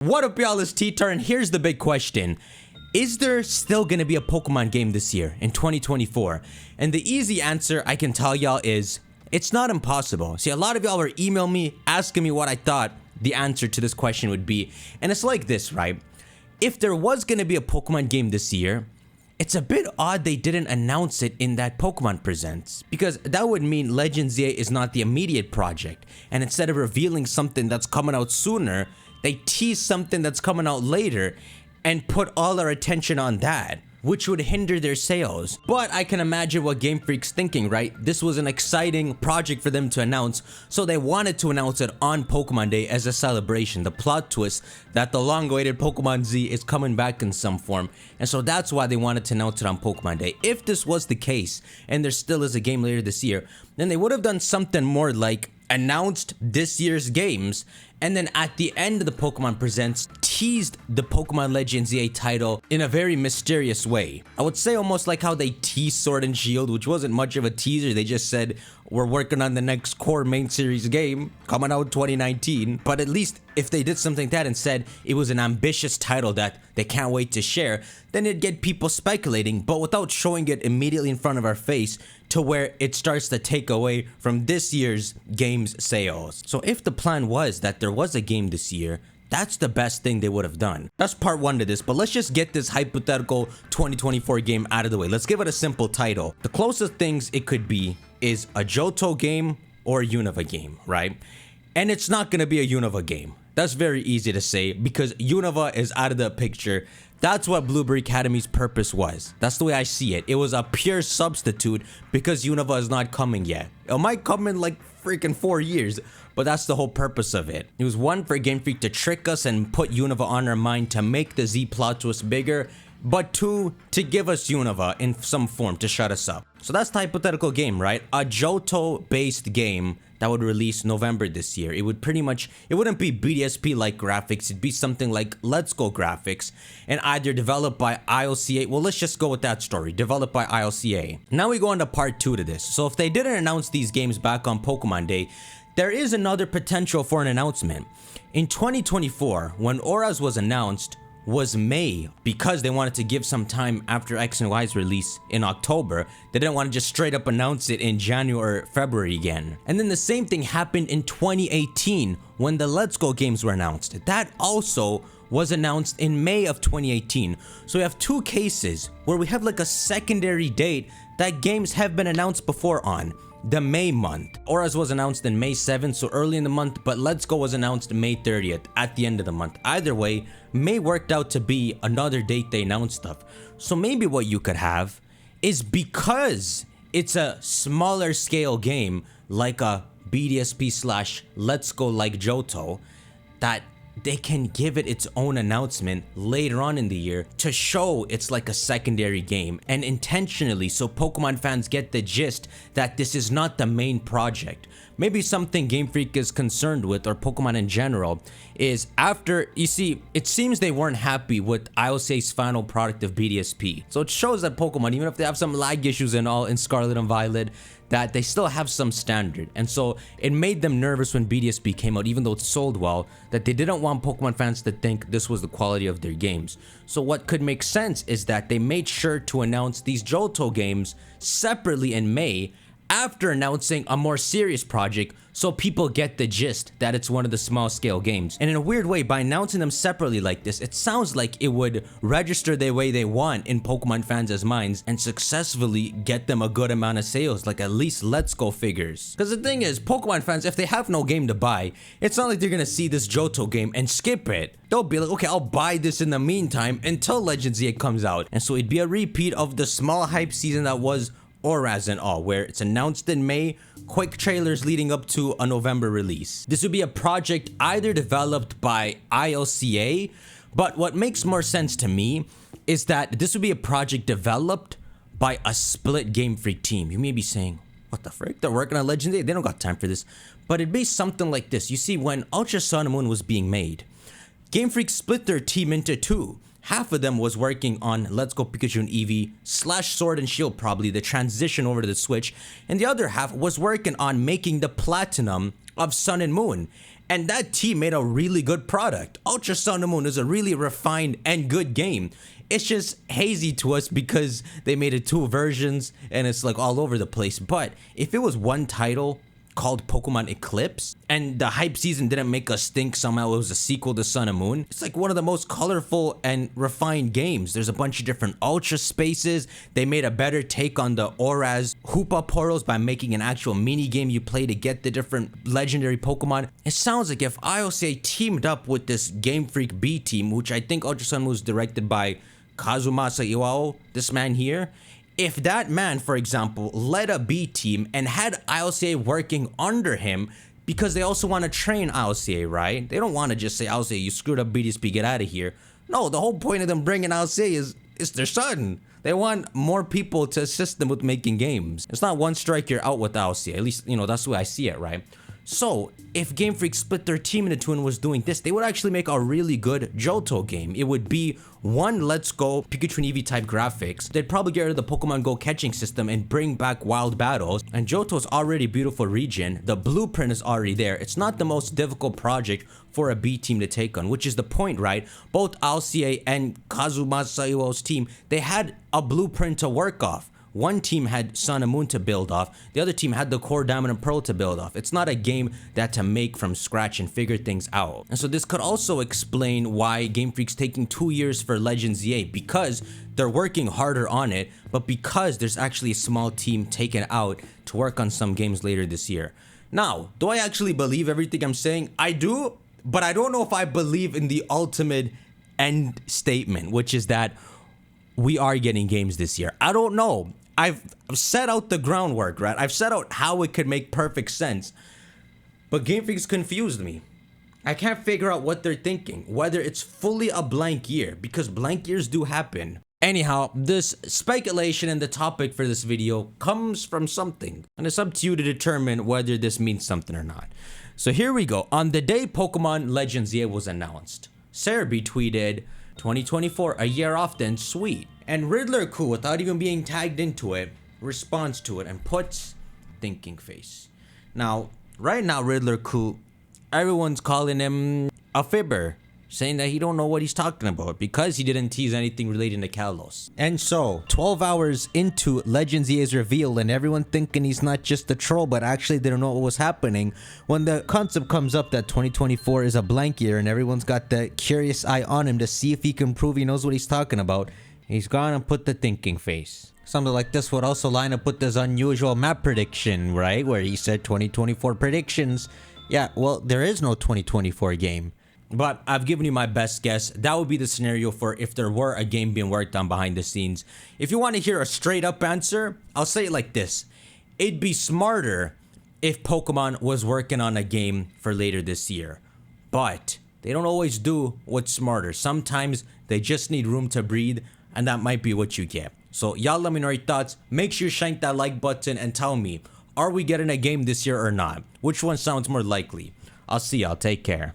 What up, y'all? It's T-Tar, and here's the big question. Is there still gonna be a Pokemon game this year, in 2024? And the easy answer I can tell y'all is, it's not impossible. See, a lot of y'all were emailing me, asking me what I thought the answer to this question would be. And it's like this, right? If there was gonna be a Pokemon game this year, it's a bit odd they didn't announce it in that Pokemon Presents, because that would mean Legends ZA is not the immediate project, and instead of revealing something that's coming out sooner, they tease something that's coming out later and put all our attention on that, which would hinder their sales. But I can imagine what Game Freak's thinking, right? This was an exciting project for them to announce, so they wanted to announce it on Pokemon Day as a celebration. The plot twist that the long-awaited Pokemon Z is coming back in some form, and so that's why they wanted to announce it on Pokemon Day. If this was the case, and there still is a game later this year, then they would have done something more like announced this year's games, and then at the end of the Pokemon Presents, teased the Pokemon Legends ZA title in a very mysterious way. I would say almost like how they teased Sword and Shield, which wasn't much of a teaser. They just said, we're working on the next core main series game coming out 2019. But at least if they did something like that and said it was an ambitious title that they can't wait to share, then it'd get people speculating, but without showing it immediately in front of our face to where it starts to take away from this year's game's sales. So if the plan was that there was a game this year, that's the best thing they would have done. That's part one to this, but let's just get this hypothetical 2024 game out of the way. Let's give it a simple title. The closest things it could be is a Johto game or a Unova game, right? And it's not gonna be a Unova game. That's very easy to say because Unova is out of the picture. That's what Blueberry Academy's purpose was. That's the way I see it. It was a pure substitute because Unova is not coming yet. It might come in like freaking 4 years, but that's the whole purpose of it. It was one, for Game Freak to trick us and put Unova on our mind to make the Z plot twist bigger, but two, to give us Unova in some form to shut us up. So that's the hypothetical game, right? A Johto-based game that would release November this year. It would pretty much, it wouldn't be BDSP-like graphics, it'd be something like Let's Go graphics, and either developed by ILCA, well, let's just go with that story, developed by ILCA. Now we go on to part two to this. So if they didn't announce these games back on Pokemon Day, there is another potential for an announcement. In 2024, when Auras was announced, was May, because they wanted to give some time after X and Y's release in October. They didn't want to just straight up announce it in January or February again. And then the same thing happened in 2018 when the Let's Go games were announced. That also was announced in May of 2018. So we have two cases where we have like a secondary date that games have been announced before on. The May month. Auras was announced in May 7th, so early in the month, but Let's Go was announced May 30th at the end of the month. Either way, May worked out to be another date they announced stuff. So maybe what you could have is, because it's a smaller scale game like a BDSP slash Let's Go like Johto, that they can give it its own announcement later on in the year to show it's like a secondary game, and intentionally so Pokemon fans get the gist that this is not the main project. Maybe something Game Freak is concerned with, or Pokemon in general, is after, you see, it seems they weren't happy with ILCA's final product of BDSP. So it shows that Pokemon, even if they have some lag issues and all in Scarlet and Violet, that they still have some standard. And so it made them nervous when BDSP came out, even though it sold well, that they didn't want Pokemon fans to think this was the quality of their games. So what could make sense is that they made sure to announce these Johto games separately in May, after announcing a more serious project, so people get the gist that it's one of the small scale games. And in a weird way, by announcing them separately like this, it sounds like it would register the way they want in Pokemon fans' minds and successfully get them a good amount of sales, like at least Let's Go figures. Because the thing is, Pokemon fans, if they have no game to buy, it's not like they're gonna see this Johto game and skip it. They'll be like, okay, I'll buy this in the meantime until Legends ZA comes out. And so it'd be a repeat of the small hype season that was Auras and all, where it's announced in May, quick trailers leading up to a November release. This would be a project either developed by ILCA, but what makes more sense to me is that this would be a project developed by a split Game Freak team. You may be saying, what the frick? They're working on Legends ZA? They don't got time for this. But it'd be something like this. You see, when Ultra Sun and Moon was being made, Game Freak split their team into two. Half of them was working on Let's Go Pikachu and Eevee / Sword and Shield, probably the transition over to the Switch, and the other half was working on making the platinum of Sun and Moon. And that team made a really good product. Ultra Sun and Moon is a really refined and good game. It's just hazy to us because they made it 2 versions and it's like all over the place. But if it was one title called Pokemon Eclipse and the hype season didn't make us think somehow it was a sequel to Sun and Moon, it's like one of the most colorful and refined games. There's a bunch of different ultra spaces. They made a better take on the Auras Hoopa portals by making an actual mini game you play to get the different legendary Pokemon. It sounds like if IOCA teamed up with this Game Freak B team, which I think Ultra Sun was directed by Kazumasa Iwao, this man here. If that man, for example, led a B team and had ILCA working under him, because they also want to train ILCA, right? They don't want to just say, ILCA, you screwed up BDSP, get out of here. No, the whole point of them bringing ILCA is their son. They want more people to assist them with making games. It's not one strike, you're out with ILCA. At least, that's the way I see it, right? So, if Game Freak split their team into 2 and was doing this, they would actually make a really good Johto game. It would be one Let's Go Pikachu and Eevee type graphics. They'd probably get rid of the Pokemon Go catching system and bring back wild battles. And Johto's already a beautiful region. The blueprint is already there. It's not the most difficult project for a B team to take on, which is the point, right? Both ILCA and Kazumasa Iwao's team, they had a blueprint to work off. One team had Sun and Moon to build off. The other team had the core Diamond and Pearl to build off. It's not a game that to make from scratch and figure things out. And so this could also explain why Game Freak's taking 2 years for Legends EA, because they're working harder on it, but because there's actually a small team taken out to work on some games later this year. Now, do I actually believe everything I'm saying? I do, but I don't know if I believe in the ultimate end statement, which is that we are getting games this year. I don't know. I've set out the groundwork, right? I've set out how it could make perfect sense. But Game Freak's confused me. I can't figure out what they're thinking, whether it's fully a blank year, because blank years do happen. Anyhow, this speculation and the topic for this video comes from something, and it's up to you to determine whether this means something or not. So here we go. On the day Pokemon Legends EA was announced, Cerebi tweeted, 2024, a year off then, sweet. And Riddler Khu, without even being tagged into it, responds to it and puts thinking face. Now, right now, Riddler Khu, everyone's calling him a fibber, saying that he don't know what he's talking about because he didn't tease anything relating to Kalos. And so, 12 hours into Legends EA's reveal and everyone thinking he's not just a troll but actually they don't know what was happening, when the concept comes up that 2024 is a blank year and everyone's got the curious eye on him to see if he can prove he knows what he's talking about, he's gone and put the thinking face. Something like this would also line up with this unusual map prediction, right? Where he said 2024 predictions. Yeah, well, there is no 2024 game. But I've given you my best guess. That would be the scenario for if there were a game being worked on behind the scenes. If you want to hear a straight up answer, I'll say it like this. It'd be smarter if Pokemon was working on a game for later this year. But they don't always do what's smarter. Sometimes they just need room to breathe, and that might be what you get. So y'all let me know your thoughts. Make sure you shank that like button and tell me, are we getting a game this year or not? Which one sounds more likely? I'll see y'all. Take care.